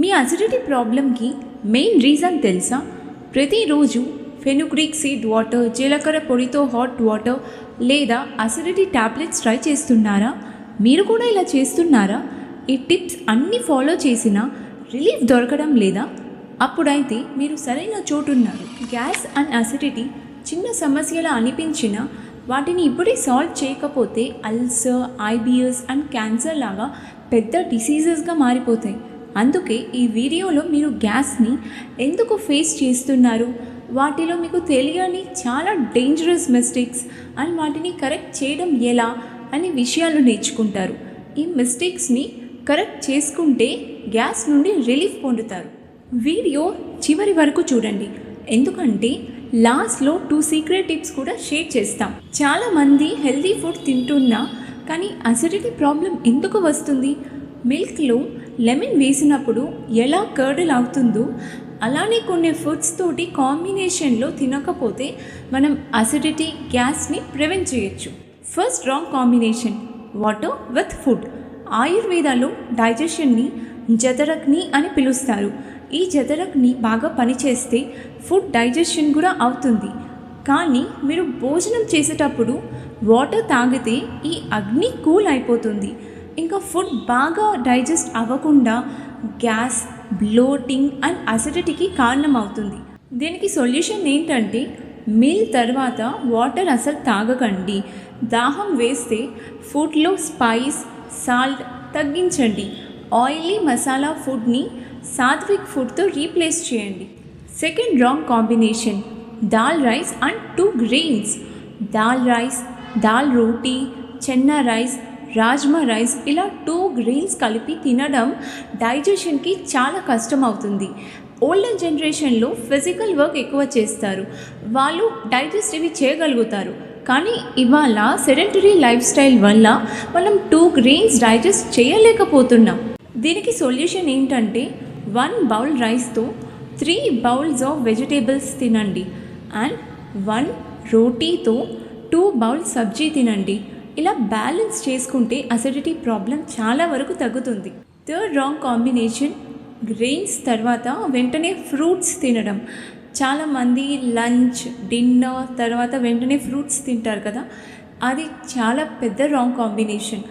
మీ acidity ప్రాబ్లంకి main reason తెలుసా? ప్రతిరోజు ఫెనుగ్రీక్ సీడ్ వాటర్, జీలకర్ర పొడితో హాట్ వాటర్ లేదా అసిడిటీ ట్యాబ్లెట్స్ ట్రై చేస్తున్నారా? మీరు కూడా ఇలా చేస్తున్నారా? ఈ టిప్స్ అన్నీ ఫాలో చేసినా రిలీఫ్ దొరకడం లేదా? అప్పుడైతే మీరు సరైన చోటున్నారు. గ్యాస్ అండ్ అసిడిటీ చిన్న సమస్యలా అనిపించినా వాటిని ఇప్పుడే సాల్వ్ చేయకపోతే అల్సర్, ఐబిఎస్ అండ్ క్యాన్సర్ లాగా పెద్ద డిసీజెస్గా మారిపోతాయి. అందుకే ఈ వీడియోలో మీరు గ్యాస్ని ఎందుకు ఫేస్ చేస్తున్నారు, వాటిలో మీకు తెలియని చాలా డేంజరస్ మిస్టేక్స్ అండ్ వాటిని కరెక్ట్ చేయడం ఎలా అనే విషయాలు నేర్చుకుంటారు. ఈ మిస్టేక్స్ని కరెక్ట్ చేసుకుంటే గ్యాస్ నుండి రిలీఫ్ పొందుతారు. వీడియో చివరి వరకు చూడండి, ఎందుకంటే లాస్ట్లో 2 సీక్రెట్ టిప్స్ కూడా షేర్ చేస్తాం. చాలామంది హెల్తీ ఫుడ్ తింటున్నా కానీ అసిడిటీ ప్రాబ్లం ఎందుకు వస్తుంది? మిల్క్లో లెమన్ వేసినప్పుడు ఎలా కర్డల్ అవుతుందో అలానే కొన్ని ఫుడ్స్ తోటి కాంబినేషన్లో తినకపోతే మనం అసిడిటీ, గ్యాస్ని ప్రివెంట్ చేయొచ్చు. First wrong combination, water with food. ఆయుర్వేదాలో డైజెషన్ని జఠరగ్ని అని పిలుస్తారు. ఈ జఠరగ్ని బాగా పనిచేస్తే ఫుడ్ డైజెషన్ కూడా అవుతుంది. కానీ మీరు భోజనం చేసేటప్పుడు వాటర్ తాగితే ఈ అగ్ని కూల్ అయిపోతుంది. ఇంకా ఫుడ్ బాగా డైజెస్ట్ అవ్వకుండా గ్యాస్, బ్లోటింగ్ అండ్ అసిడిటీకి కారణమవుతుంది. దీనికి సొల్యూషన్ ఏంటంటే మీల్ తర్వాత వాటర్ అసలు తాగకండి. దాహం వేస్తే ఫుడ్లో స్పైస్, సాల్ట్ తగ్గించండి. ఆయిలీ మసాలా ఫుడ్ని సాత్విక్ ఫుడ్తో రీప్లేస్ చేయండి. Second wrong combination, dal rice and 2 grains. Dal rice, dal roti, Chenna rice, rajma rice ఇలా 2 గ్రెయిన్స్ కలిపి తినడం డైజెషన్కి చాలా కష్టం అవుతుంది. ఓల్డెన్ జనరేషన్లో ఫిజికల్ వర్క్ ఎక్కువ చేస్తారు, వాళ్ళు డైజెస్ట్ ఇవి చేయగలుగుతారు. కానీ ఇవాళ సెడెంటరీ లైఫ్ స్టైల్ వల్ల మనం 2 గ్రెయిన్స్ డైజెస్ట్ చేయలేకపోతున్నాం. దీనికి సొల్యూషన్ ఏంటంటే 1 బౌల్ రైస్తో 3 బౌల్స్ ఆఫ్ వెజిటేబుల్స్ తినండి అండ్ 1 రోటీతో 2 బౌల్స్ సబ్జీ తినండి. ఇలా బ్యాలెన్స్ చేసుకుంటే అసిడిటీ ప్రాబ్లం చాలా వరకు తగ్గుతుంది. థర్డ్ రాంగ్ కాంబినేషన్, గ్రెయిన్స్ తర్వాత వెంటనే ఫ్రూట్స్ తినడం. చాలామంది లంచ్, డిన్నర్ తర్వాత వెంటనే ఫ్రూట్స్ తింటారు కదా, అది చాలా పెద్ద రాంగ్ కాంబినేషన్.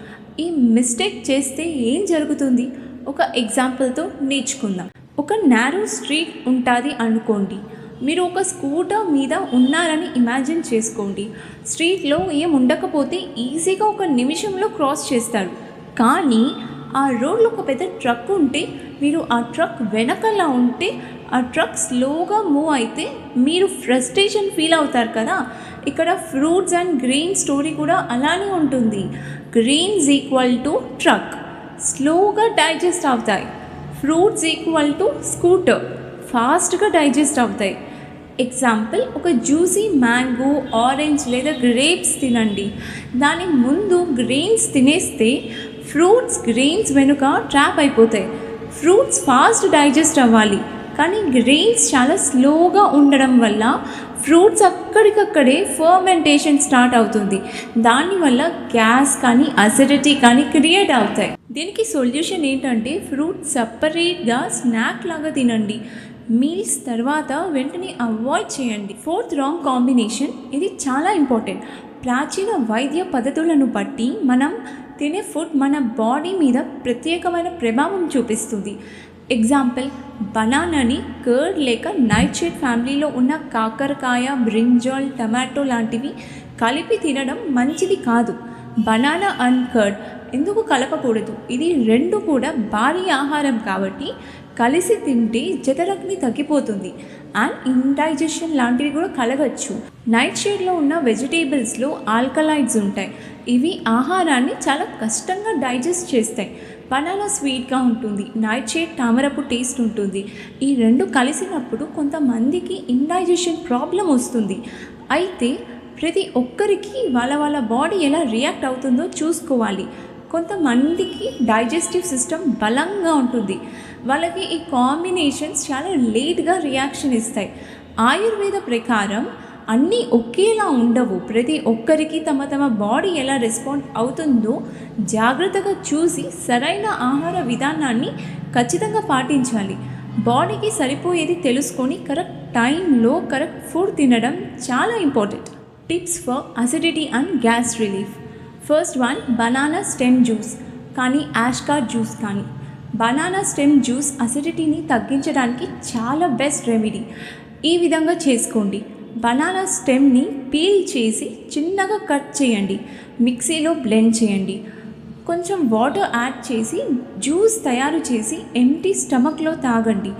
ఈ మిస్టేక్ చేస్తే ఏం జరుగుతుంది? ఒక ఎగ్జాంపుల్తో నేర్చుకుందాం. ఒక నారో స్ట్రీట్ ఉంటుంది అనుకోండి. మీరు ఒక స్కూటర్ మీద ఉన్నారని ఇమాజిన్ చేసుకోండి. స్ట్రీట్లో ఏం ఉండకపోతే ఈజీగా 1 నిమిషంలో క్రాస్ చేస్తారు. కానీ ఆ రోడ్లో ఒక పెద్ద ట్రక్ ఉంటే, మీరు ఆ ట్రక్ వెనకలా ఉంటే, ఆ ట్రక్ స్లోగా మూవ్ అయితే మీరు ఫ్రస్ట్రేషన్ ఫీల్ అవుతారు కదా. ఇక్కడ ఫ్రూట్స్ అండ్ గ్రెయిన్ స్టోరీ కూడా అలానే ఉంటుంది. గ్రెయిన్స్ ఈక్వల్ టు ట్రక్, స్లోగా డైజెస్ట్ అవుతాయి. ఫ్రూట్స్ ఈక్వల్ టు స్కూటర్, ఫాస్ట్గా డైజెస్ట్ అవుతాయి. ఎగ్జాంపుల్, ఒక జ్యూసీ మ్యాంగో, ఆరెంజ్ లేదా గ్రేప్స్ తినండి. దాని ముందు గ్రెయిన్స్ తినేస్తే ఫ్రూట్స్ గ్రెయిన్స్ వెనుక ట్రాప్ అయిపోతాయి. ఫ్రూట్స్ ఫాస్ట్ డైజెస్ట్ అవ్వాలి, కానీ గ్రెయిన్స్ చాలా స్లోగా ఉండడం వల్ల ఫ్రూట్స్ అక్కడికక్కడే ఫర్మెంటేషన్ స్టార్ట్ అవుతుంది. దానివల్ల గ్యాస్ కానీ అసిడిటీ కానీ క్రియేట్ అవుతాయి. దీనికి సొల్యూషన్ ఏంటంటే ఫ్రూట్స్ సపరేట్గా స్నాక్ లాగా తినండి. మీల్స్ తర్వాత వెంటనే అవాయిడ్ చేయండి. ఫోర్త్ రాంగ్ కాంబినేషన్, ఇది చాలా ఇంపార్టెంట్. ప్రాచీన వైద్య పద్ధతులను బట్టి మనం తినే ఫుడ్ మన బాడీ మీద ప్రత్యేకమైన ప్రభావం చూపిస్తుంది. ఎగ్జాంపుల్, బనానాని కర్డ్ లేక నైట్ షేడ్ ఫ్యామిలీలో ఉన్న కాకరకాయ, బ్రింజాల్, టమాటో లాంటివి కలిపి తినడం మంచిది కాదు. బనానా అండ్ కర్డ్ ఎందుకు కలపకూడదు? ఇది 2 కూడా భారీ ఆహారం కాబట్టి కలిసి తింటే జఠరగ్ని తగ్గిపోతుంది అండ్ ఇండైజెషన్ లాంటివి కూడా కలగచ్చు. నైట్ షేడ్లో ఉన్న వెజిటేబుల్స్లో ఆల్కలైడ్స్ ఉంటాయి. ఇవి ఆహారాన్ని చాలా కష్టంగా డైజెస్ట్ చేస్తాయి. బనానా స్వీట్గా ఉంటుంది, నైట్ షేడ్ తామరపు టేస్ట్ ఉంటుంది. ఈ 2 కలిసినప్పుడు కొంతమందికి ఇండైజెషన్ ప్రాబ్లం వస్తుంది. అయితే ప్రతి ఒక్కరికి వాళ్ళ బాడీ ఎలా రియాక్ట్ అవుతుందో చూసుకోవాలి. కొంతమందికి డైజెస్టివ్ సిస్టమ్ బలంగా ఉంటుంది, వాళ్ళకి ఈ కాంబినేషన్స్ చాలా లేట్గా రియాక్షన్ ఇస్తాయి. ఆయుర్వేద ప్రకారం అన్నీ ఒకేలా ఉండవు. ప్రతి ఒక్కరికి తమ బాడీ ఎలా రెస్పాండ్ అవుతుందో జాగ్రత్తగా చూసి సరైన ఆహార విధానాన్ని ఖచ్చితంగా పాటించాలి. బాడీకి సరిపోయేది తెలుసుకొని కరెక్ట్ టైంలో కరెక్ట్ ఫుడ్ తినడం చాలా important. Tips for acidity and gas relief. First one, banana stem juice కానీ యాష్కార్డ్ జ్యూస్ కానీ. బనానా స్టెమ్ జ్యూస్ అసిడిటీని తగ్గించడానికి చాలా బెస్ట్ రెమెడీ. ఈ విధంగా చేసుకోండి. బనానా స్టెమ్ని పీల్ చేసి చిన్నగా కట్ చేయండి, మిక్సీలో బ్లెండ్ చేయండి, కొంచెం వాటర్ యాడ్ చేసి జ్యూస్ తయారు చేసి ఎంటీ స్టమక్లో తాగండి.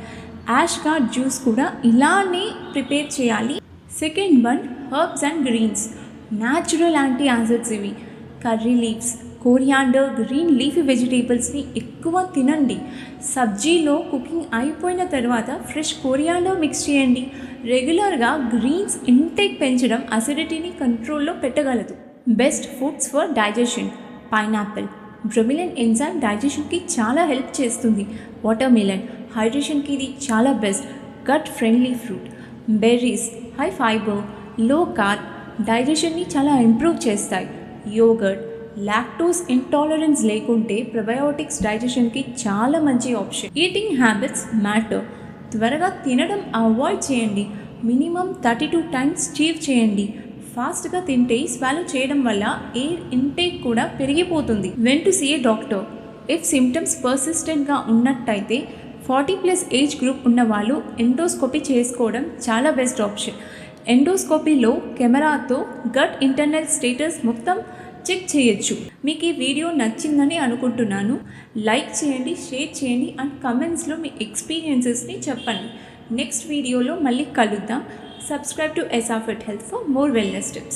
యాష్కార్డ్ జ్యూస్ కూడా ఇలానే ప్రిపేర్ చేయాలి. Second one, herbs and greens. Natural anti acids ఇవి. Curry leaves, coriander, green leafy వెజిటేబుల్స్ని ఎక్కువ తినండి. సబ్జీలో కుకింగ్ అయిపోయిన తర్వాత ఫ్రెష్ కోరియాండర్ మిక్స్ చేయండి. రెగ్యులర్గా గ్రీన్స్ ఇంటేక్ పెంచడం అసిడిటీని కంట్రోల్లో పెట్టగలదు. Best foods for digestion. Pineapple, bromelain enzyme డైజెషన్కి చాలా హెల్ప్ చేస్తుంది. వాటర్మిలన్, హైడ్రేషన్కి ఇది చాలా best. Gut friendly fruit. Berries, high fibre, low carb, డైజెషన్ని చాలా ఇంప్రూవ్ చేస్తాయి. యోగర్ట్, లాక్టోస్ ఇంటాలరెన్స్ లేకుంటే ప్రోబయోటిక్స్ డైజెషన్కి చాలా మంచి ఆప్షన్. Eating habits matter. త్వరగా తినడం అవాయిడ్ చేయండి. మినిమం 32 టైమ్స్ చీవ్ చేయండి. ఫాస్ట్గా తింటే స్వాలో చేయడం వల్ల ఎయిర్ ఇంటేక్ కూడా పెరిగిపోతుంది. When to see a doctor. If symptoms పర్సిస్టెంట్గా ఉన్నట్టయితే 40+ ఏజ్ గ్రూప్ ఉన్న వాళ్ళు ఎండోస్కోపీ చేసుకోవడం చాలా బెస్ట్ ఆప్షన్. ఎండోస్కోపీలో కెమెరాతో గట్ ఇంటర్నల్ స్టేటస్ మొత్తం చెక్ చేయొచ్చు. మీకు ఈ వీడియో నచ్చిందని అనుకుంటున్నాను. లైక్ చేయండి, షేర్ చేయండి అండ్ కమెంట్స్లో మీ ఎక్స్పీరియన్సెస్ని చెప్పండి. నెక్స్ట్ వీడియోలో మళ్ళీ కలుద్దాం. Subscribe to SR Fit Health for more wellness tips.